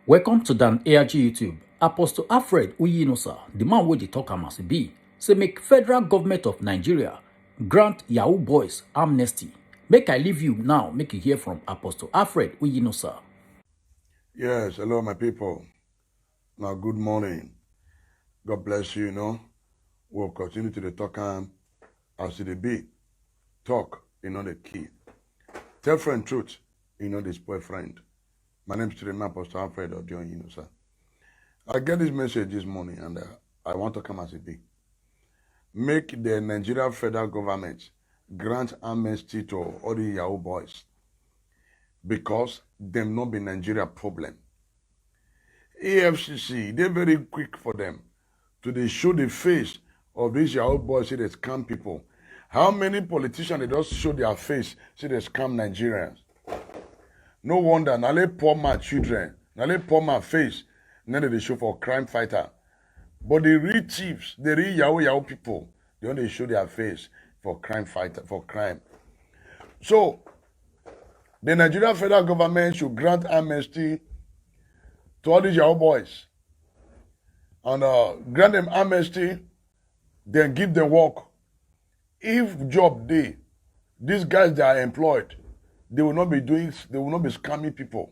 Welcome to Dan ARG YouTube. Apostle Alfred Uyinosa, the man wey dey talk am as e be, say make federal government of Nigeria grant Yahoo boys amnesty. Make I leave you now, make you hear from Apostle Alfred Uyinosa. Yes, hello my people. Now good morning. God bless you, We'll continue to the talk as it be. Talk, the key. Tell friend truth, the spoil friend. My name is Apostle Alfred Uyinosa. I get this message this morning and I want to come as it be. Make the Nigeria federal government grant amnesty to all the Yahoo boys because them not be Nigeria problem. EFCC, they're very quick for them to they show the face of these Yahoo boys, say they scam people. How many politicians they just show their face, say they scam Nigerians? No wonder, now they poor my children, now they poor my face, now they show for crime fighter. But the real chiefs, the real Yahoo people, they only show their face for crime fighter, for crime. So, the Nigerian federal government should grant amnesty to all these Yahoo boys. And grant them amnesty, then give them work. If job day, these guys that are employed, they will not be scamming people.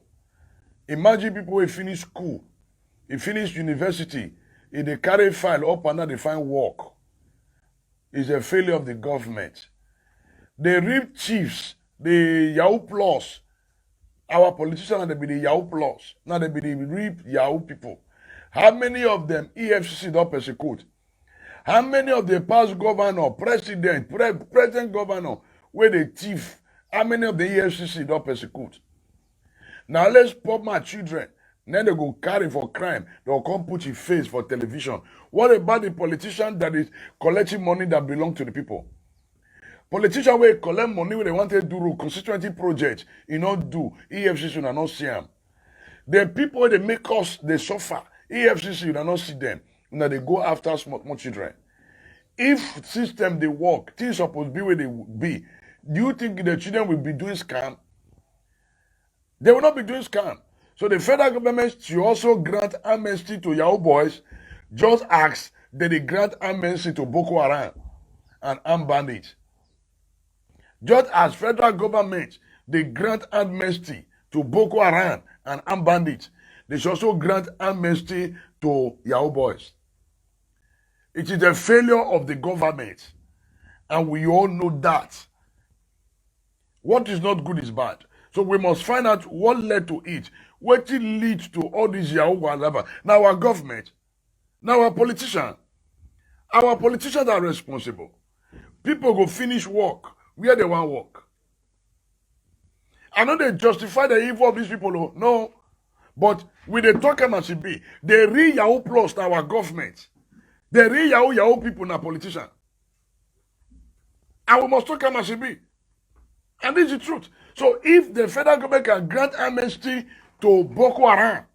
Imagine people who finish school, they finish university, if they carry file up and down, they find work. It's a failure of the government. The real chiefs, the Yahoo plus, our politicians, they be the Yahoo plus. Now they be the real Yahoo people. How many of them EFCC don't persecute? How many of the past governor, present governor, where they thief, how many of the EFCC don't persecute? Now let's pop my children. Then they go carry for crime. They'll come put your face for television. What about the politician that is collecting money that belong to the people? Politician will collect money when they want to do constituency project, not do. EFCC will not see them. The people they make us, they suffer. EFCC will not see them. Now they go after small children. If system they work, things supposed to be where they be. Do you think the children will be doing scam? They will not be doing scam. So the federal government should also grant amnesty to Yahoo boys. Just ask that they grant amnesty to Boko Haram and armed bandits. Just as federal government, they grant amnesty to Boko Haram and armed bandits, they should also grant amnesty to Yahoo boys. It is a failure of the government, and we all know that. What is not good is bad. So we must find out what led to it. What leads to all these Yahoo and lava. Now our government, now our politicians are responsible. People go finish work where they want work. I know they justify the evil of these people, no. But with the talk as it be, the real Yahoo plus our government. The real Yahoo people na politicians. And we must talk as it be. And this is the truth. So if the federal government can grant amnesty to Boko Haram,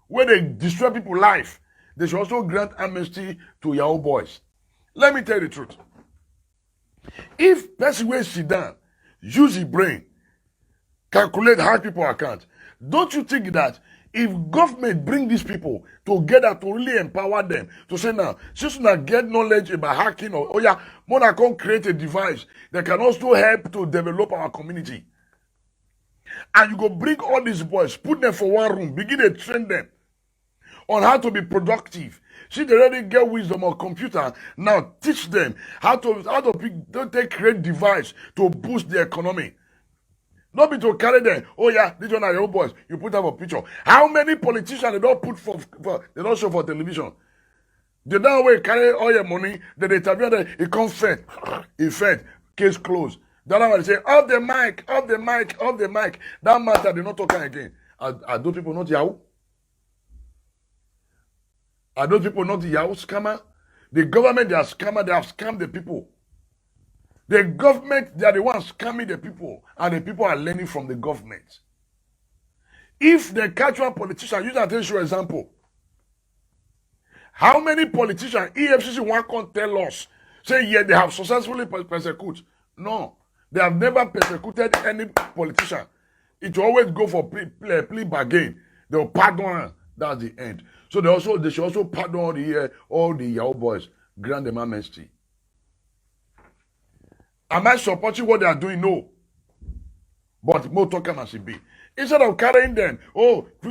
where they destroy people's life, they should also grant amnesty to Yahoo boys. Let me tell you the truth. If person will sit down, use his brain, calculate how people account, don't you think that if government bring these people together to really empower them, to say now, since you get knowledge about hacking, or more can create a device that can also help to develop our community. And you go bring all these boys, put them for one room, begin to train them on how to be productive. See, they already get wisdom on computer. Now teach them how to take create device to boost the economy. Not be to carry them. Oh yeah, these one are your boys. You put up a picture. How many politicians they don't put they don't show for television? They don't way carry all your money. They interview them. It comes fed. It fed. Case closed. The other one they say off the mic, off the mic, off the mic. That matter they not talking again. Are those people not Yahoo? Are those people not the Yahoo scammer? The government they are scammer. They have scammed the people. The government, they are the ones scamming the people, and the people are learning from the government. If the catch one politician, use that as your example. How many politicians, EFCC can't tell us, say, yeah, they have successfully persecuted? No, they have never persecuted any politician. It will always go for plea bargain. They'll pardon her. That's the end. So they should also pardon all the Yahoo boys, grant them amnesty. Am I supporting what they are doing? No. But more talk must be. Instead of carrying them,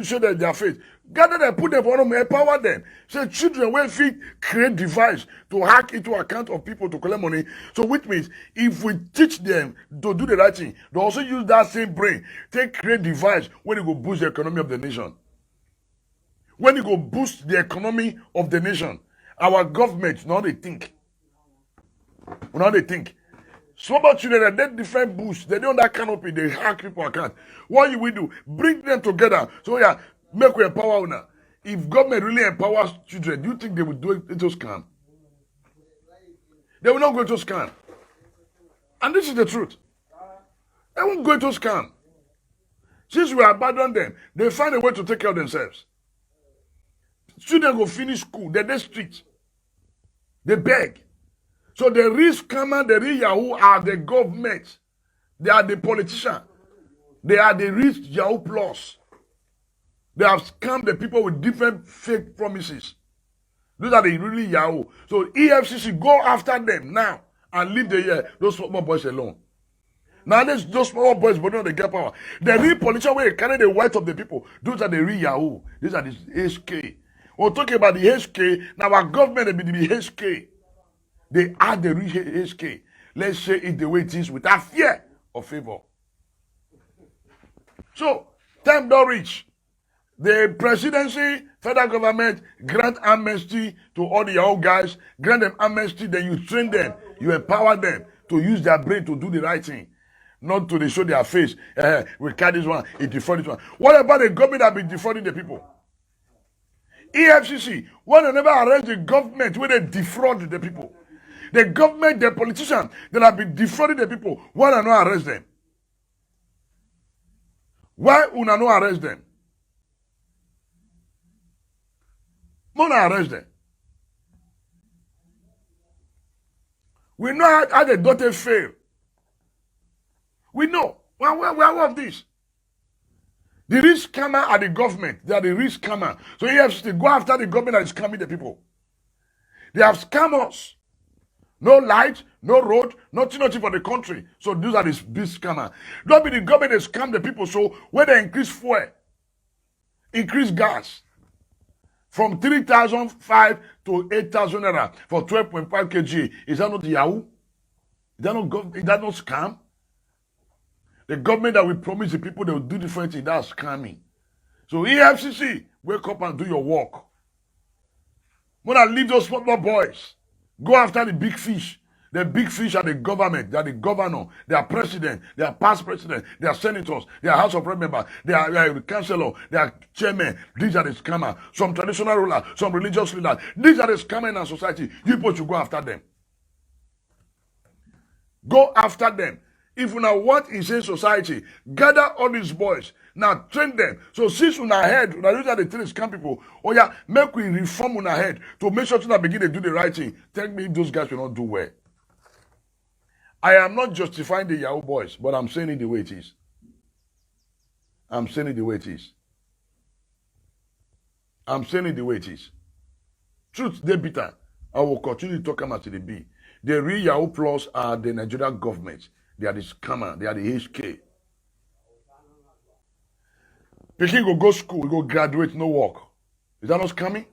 show them their faith. Gather them, put them on them, empower them. So children will fit create device to hack into account of people to collect money. So which means if we teach them to do the right thing, they also use that same brain, create device when it go boost the economy of the nation. When it go boost the economy of the nation, our government, now they think. Now they think. Small children, they different boosts. They don't that canopy, they hack people account. What you will do? Bring them together. So yeah, make we empower now. If government really empowers children, do you think they will do it to scam? They will not go to scam. And this is the truth. They won't go to scam. Since we abandon them, they find a way to take care of themselves. Students go finish school, they're street. They beg. So the real scammer, the real Yahoo are the government. They are the politicians. They are the rich Yahoo plus. They have scammed the people with different fake promises. Those are the really Yahoo. So EFCC, go after them now and leave those small boys alone. Now those small boys, but not the get power. The real politicians where they carry the wealth of the people, those are the real Yahoo. These are the HK. We're talking about the HK. Now our government will be the HK. They are the real HK. Let's say it the way it is without fear or favor. So, time don't reach. The presidency, federal government, grant amnesty to all the Yahoo guys, grant them amnesty, then you train them, you empower them to use their brain to do the right thing. Not to show their face. We carry this one, it defraud this one. What about the government that be defrauding the people? EFCC, why they never arrest the government when they defraud the people? The government, the politicians that have been defrauding the people, why don't not arrest them? Why would not arrest them? Why not arrest them? We know how the daughter fail. We know. We are aware of this. The rich scammer are the government. They are the rich scammer. So you have to go after the government that is scamming the people. They have scammers. No light, no road, nothing for the country. So these are the big scammers. Don't be the government that scam the people. So when they increase fuel, increase gas from 3,500 to 8,000 naira for 12.5 kg, is that not Yahoo? Is that not scam? The government that will promise the people they will do different things, that's scamming. So EFCC, wake up and do your work. When I leave those small boys, go after the big fish. The big fish are the government, they are the governor, they are president, they are past president, they are senators, they are House of Rep members, they are councillor, they are chairman. These are the scammers. Some traditional rulers, some religious leaders. These are the scammers in our society. You people should go after them. Go after them. If you now want insane society, gather all these boys. Now train them. So since you now head, now these are the three scam people. Oh yeah, make we reform on our head to make sure that begin to do the right thing. Tell me if those guys will not do well. I am not justifying the Yahoo boys, but I'm saying it the way it is. I'm saying it the way it is. I'm saying it the way it is. Truth, they bitter. I will continue to talk about the B. The real Yahoo plus are the Nigerian government. They are the scammer. They are the HK. Pikin go school, go graduate, no work. Is that not scamming?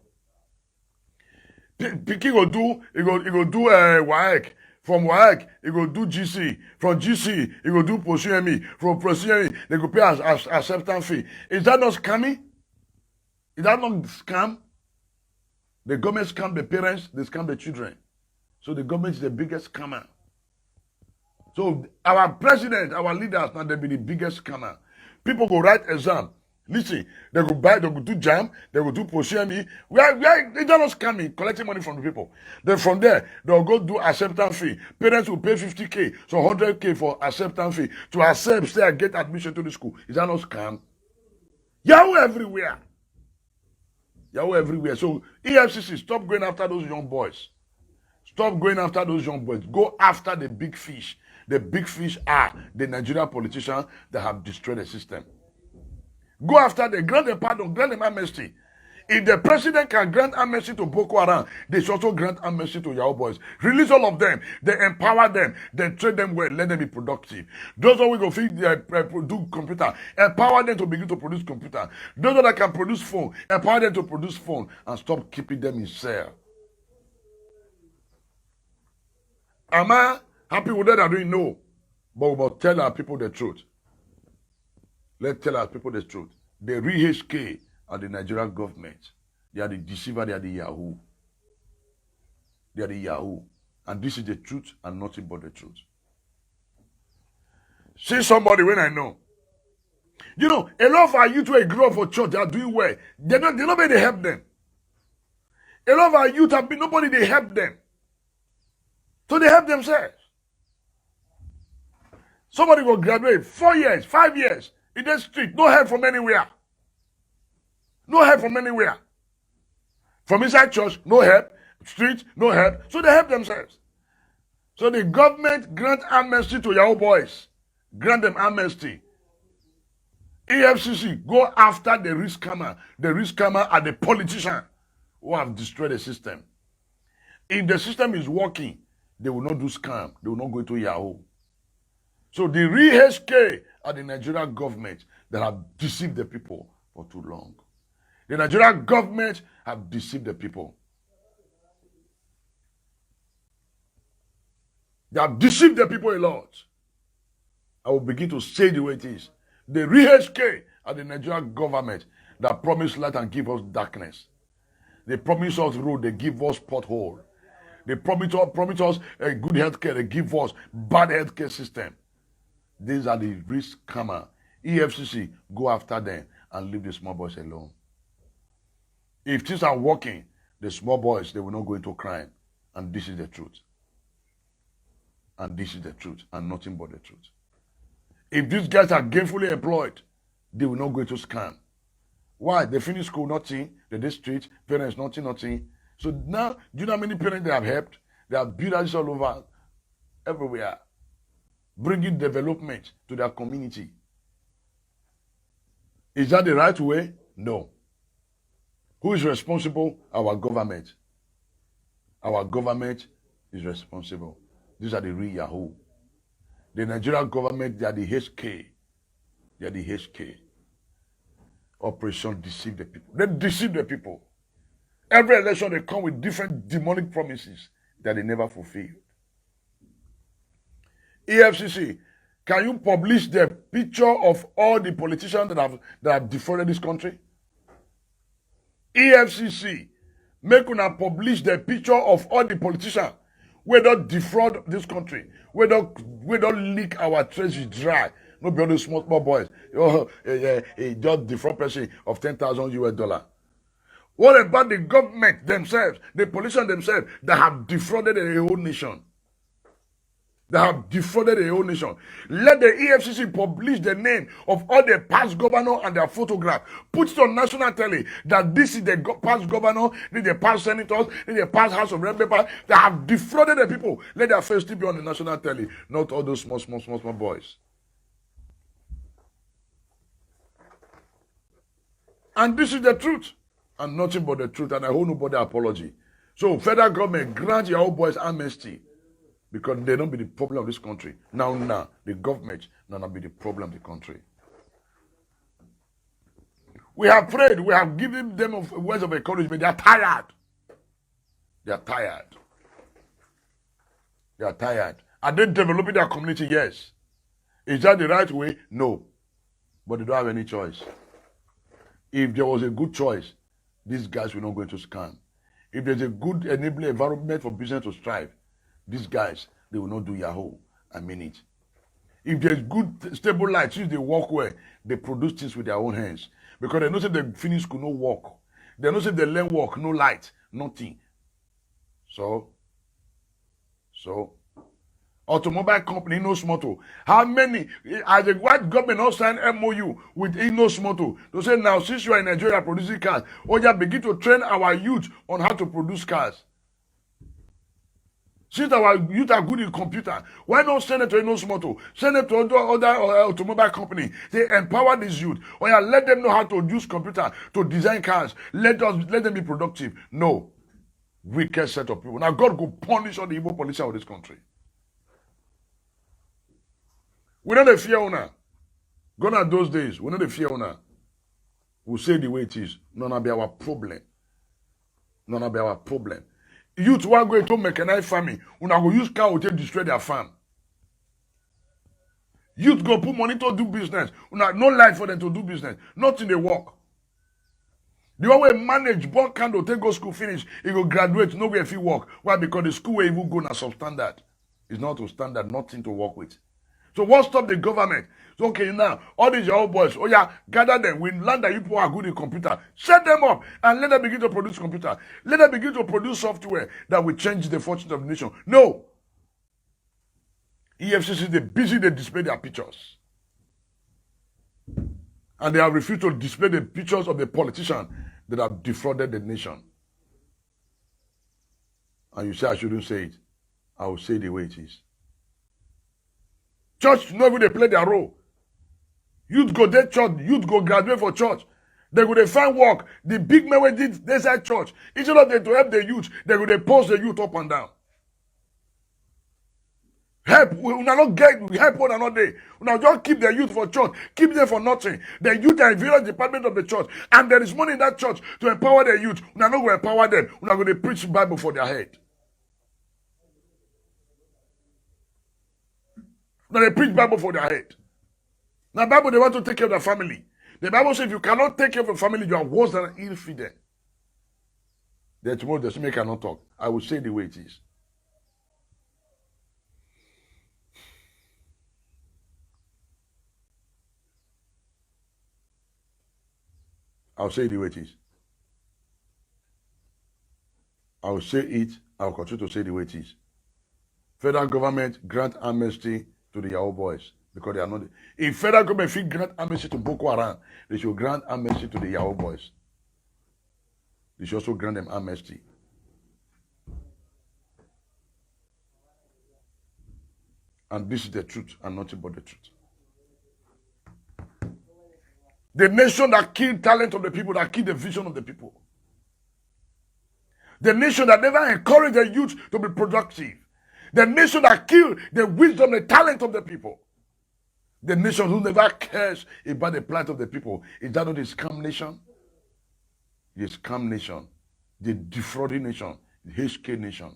Pikin go do WAEC. From WAEC, he go do GC. From GC, he go do POSUME. From POSUME, they go pay acceptance fee. Is that not scamming? Is that not scam? The government scam the parents, they scam the children. So the government is the biggest scammer. So our president, our leaders, now they be the biggest scammer. People go write exam. Listen, they go do jam, they go do POSUME. They don't scamming, collecting money from the people. Then from there, they'll go do acceptance fee. Parents will pay 50K, so 100K for acceptance fee to accept, say, and get admission to the school. Is that not scam? Yahoo everywhere. Yahoo everywhere. So EFCC, stop going after those young boys. Stop going after those young boys. Go after the big fish. The big fish are the Nigerian politicians that have destroyed the system. Go after them, grant them pardon, grant them amnesty. If the president can grant amnesty to Boko Haram, they should also grant amnesty to Yahoo boys. Release all of them. They empower them. They train them well. Let them be productive. Those who go do computer, empower them to begin to produce computer. Those that can produce phone, empower them to produce phone and stop keeping them in cell. Am I happy with that? I don't know. But we must tell our people the truth. Let's tell our people the truth. The real HK are the Nigerian government. They are the deceiver, they are the Yahoo. They are the Yahoo. And this is the truth and nothing but the truth. See somebody when I know. You know, a lot of our youth who grow up for church, they are doing well. Nobody help them. A lot of our youth have been, nobody they help them. So they help themselves. Somebody will graduate 4 years, 5 years in the street, no help from anywhere. No help from anywhere. From inside church, no help. Street, no help. So they help themselves. So the government grant amnesty to Yahoo boys. Grant them amnesty. EFCC, go after the risk scammer. The risk scammer are the politicians who have destroyed the system. If the system is working, they will not do scam. They will not go into Yahoo. So the real HK are the Nigerian government that have deceived the people for too long. The Nigerian government have deceived the people. They have deceived the people a lot. I will begin to say the way it is. The real HK are the Nigerian government that promise light and give us darkness. They promise us road, they give us pothole. They promise us a good healthcare, they give us bad healthcare system. These are the risk scammer. EFCC, go after them and leave the small boys alone. If things are working, the small boys, they will not go into crime. And this is the truth. And this is the truth. And nothing but the truth. If these guys are gainfully employed, they will not go into scam. Why? They finish school, nothing. They did street, parents, nothing. So now, do you know how many parents they have helped? They have built houses all over, everywhere. Bringing development to their community. Is that the right way? No. Who is responsible? Our government. Our government is responsible. These are the real Yahoo. The Nigerian government, they are the HK. They are the HK. Operation deceive the people. They deceive the people. Every election, they come with different demonic promises that they never fulfill. EFCC, can you publish the picture of all the politicians that have defrauded this country? EFCC, make una publish the picture of all the politicians who don't defraud this country, we don't leak our treasury dry. No be all those small boys. Just defraud person of $10,000 US. What about the government themselves, the politicians themselves that have defrauded a whole nation? They have defrauded the whole nation. Let the EFCC publish the name of all the past governors and their photograph. Put it on national tele that this is the past governor, this is the past senators, this is the past House of Representatives that have defrauded the people. Let their face still be on the national tele, not all those small boys. And this is the truth, and nothing but the truth, and I hold nobody apology. So federal government grant your old boys amnesty. Because they don't be the problem of this country. Now, the government now be the problem of the country. We have prayed, we have given them words of encouragement. They are tired. They are tired. They are tired. Are they developing their community? Yes. Is that the right way? No. But they don't have any choice. If there was a good choice, these guys will not go into scam. If there's a good enabling environment for business to strive, these guys, they will not do Yahoo. I mean it. If there's good, stable light, since they work well, they produce things with their own hands. Because they know if they finish school, no work. They know if they learn work, no light, nothing. So, automobile company, Innos Motor. How many, as the white government not sign MOU with Innos Motor, they say now, since you are in Nigeria producing cars, or you begin to train our youth on how to produce cars. Since our youth are good in computer, why not send it to Innosmoto? Send it to other automobile company. They empower these youth. Or yeah, let them know how to use computer to design cars. Let them be productive. No. Wicked set of people. Now God will punish all the evil politicians of this country. We know the fear owner. Gone are those days. We know the fear owner. We'll say the way it is. None of be our problem. None of be our problem. Youth who are going to mechanize farming, una go use cow to destroy their farm. Youth go put money to do business. Una no light for them to do business. Nothing they work. The one way manage, born candle, take go school finish, he go graduate, nowhere if he work. Why? Because the school where he will go na substandard. It's not to standard, nothing to work with. So what stop the government? So okay, now all these young boys, oh yeah, gather them. We learn that you people are good in computer. Set them up and let them begin to produce computer. Let them begin to produce software that will change the fortune of the nation. No. EFCC, they busy, they display their pictures. And they have refused to display the pictures of the politicians that have defrauded the nation. And you say I shouldn't say it. I will say the way it is. Church, no even they play their role. Youth go there church, youth go graduate for church. They go they find work. The big men we did they say church. Instead of them to help the youth, they go they post the youth up and down. Help, we will not get help one another. We will just keep the youth for church, keep them for nothing. The youth are in various department of the church, and there is money in that church to empower the youth. We are not going to empower them. We are going to preach the Bible for their head. Now they preach Bible for their head. Now Bible, they want to take care of their family. The Bible says if you cannot take care of your family, you are worse than an infidel. Then tomorrow the same cannot talk. I will say the way it is. I'll say it the way it is. I will say it. I will continue to say the way it is. Federal government grant amnesty to the Yahoo boys because they are not. If federal government should grant amnesty to Boko Haram, they should grant amnesty to the Yahoo boys. They should also grant them amnesty. And this is the truth and nothing but the truth. The nation that killed talent of the people, that killed the vision of the people. The nation that never encouraged the youth to be productive. The nation that killed the wisdom, the talent of the people. The nation who never cares about the plight of the people. Is that not a scam nation? The scam nation. The defrauding nation. The HK nation.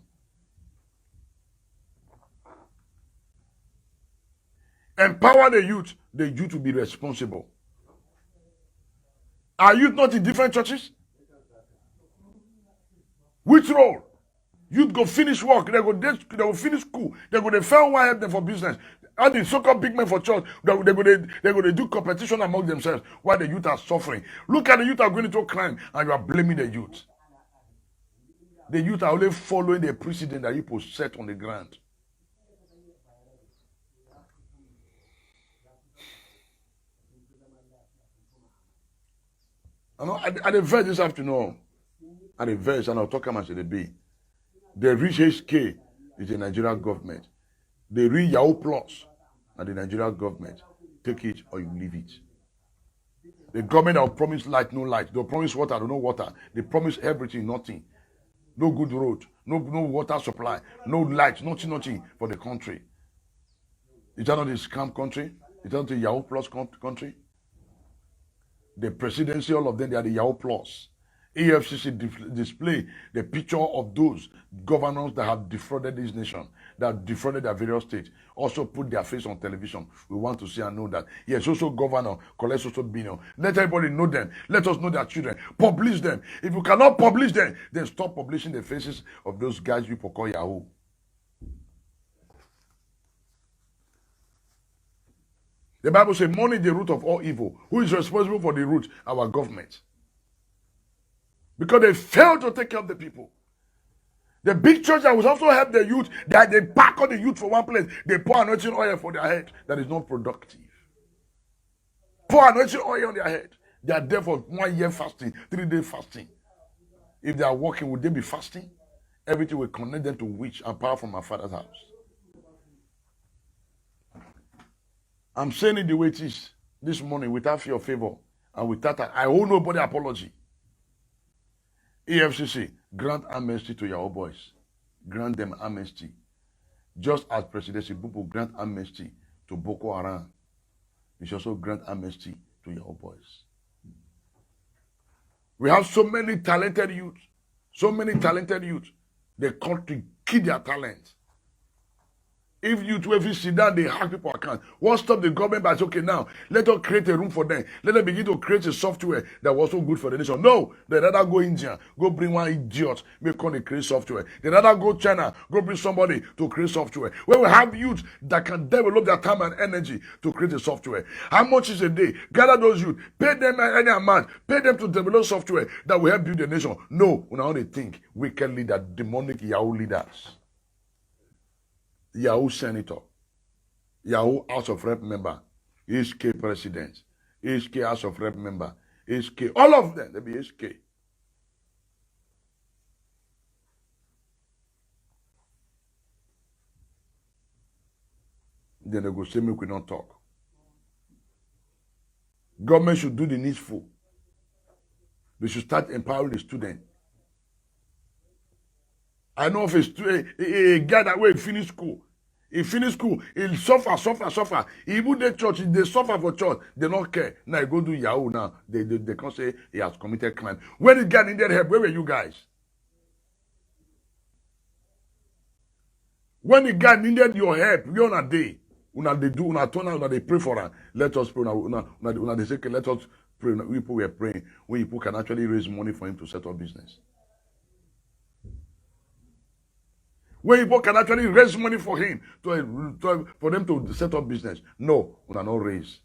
Empower the youth will be responsible. Are youth not in different churches? Which role? Youth go finish work, they go finish school, they go find one help them for business. All the so-called big men for church, they go do competition among themselves while the youth are suffering. Look at the youth are going into crime and you are blaming the youth. The youth are only following the precedent that you set on the ground. At the verse this afternoon, at the verse, and I'll talk about it be. The rich HK is the Nigerian government. The real Yahoo Plus and the Nigerian government. Take it or you leave it. The government will promise light, no light. They'll promise water, no water. They promise everything, nothing. No good road, no water supply, no light, nothing for the country. Is that not a scam country? Is that not a Yahoo Plus country? The presidency, all of them, they are the Yahoo Plus. EFCC display the picture of those governors that have defrauded this nation, that have defrauded their various states. Also put their face on television. We want to see and know that, yes, also governor collects also billion. Let everybody know them. Let us know their children. Publish them. If you cannot publish them, then stop publishing the faces of those guys you call Yahoo. The Bible says, money is the root of all evil. Who is responsible for the root? Our government. Because they failed to take care of the people. The big church that will also help the youth, that they pack all the youth for one place, they pour anointing oil for their head. That is not productive. Pour anointing oil on their head. They are there for 1 year fasting, 3 day fasting. If they are working, would they be fasting? everything will connect them to witch and power from my father's house. I'm saying it the way it is this morning without fear or favor and without I owe nobody apology. EFCC, grant amnesty to Yahoo boys. Grant them amnesty. Just as President Sibubu grant amnesty to Boko Haram, we should also grant amnesty to Yahoo boys. We have so many talented youth. They come to kill their talent. If you to every sit down, they hack people account. What stop the government by saying, okay, now let us create a room for them. Let them begin to create a software that was so good for the nation. No, they rather go India, go bring one idiot, make on create software. They rather go China, go bring somebody to create software. Where we have youth that can develop their time and energy to create a software. How much is a day? Gather those youth, pay them any amount, pay them to develop software that will help build the nation. No, we now they think wicked leaders, demonic Yahoo leaders. Yahoo senator, Yahoo House of Rep member, HK president, HK House of Rep member, HK, all of them, they be HK. Then they go say me we don't talk. Government should do the needful. They should start empowering the student. I know of a guy that will finish school. He finish school, he'll suffer. Even the church, they suffer for church, they don't care. Now he go do Yahoo now. They can't say he has committed crime. When the guy needed help, where were you guys? When the guy needed your help, we on a day. They turn out, they pray for her. Let us pray. They say, okay, let us pray. People were praying. When people can actually raise money for him to set up business. When people can actually raise money for him for them to set up business. No, we are not raise.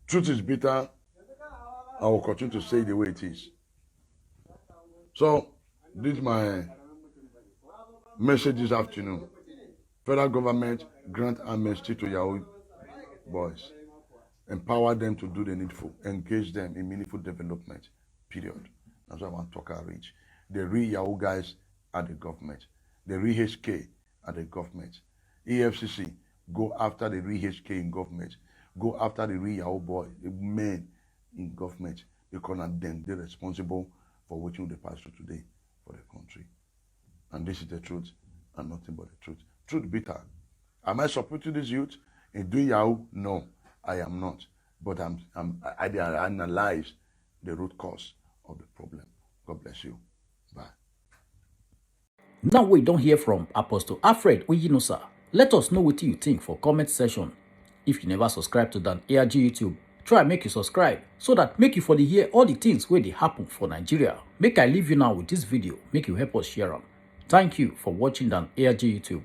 Truth is bitter. I will continue to say the way it is. So, this is my message this afternoon. Federal government grant amnesty to Yahoo boys. Empower them to do the needful. Engage them in meaningful development. Period. That's what I want to talk about. Reach. The real Yahoo guys are the government. The real HK are the government. EFCC, go after the real HK in government. Go after the real Yahoo boy, the men in government. Because then they're responsible for what they pass through today for the country. And this is the truth and nothing but the truth. Truth bitter. Am I supporting this youth in doing Yahoo? No, I am not. But I analyze the root cause of the problem. God bless you. Bye. Now we don't hear from Apostle Alfred Uyinosa. Let us know what you think for comment section. If you never subscribe to Dan ARG YouTube, try make you subscribe so that make you for the hear all the things where they happen for Nigeria. Make I leave you now with this video. Make you help us share them. Thank you for watching Dan ARG YouTube.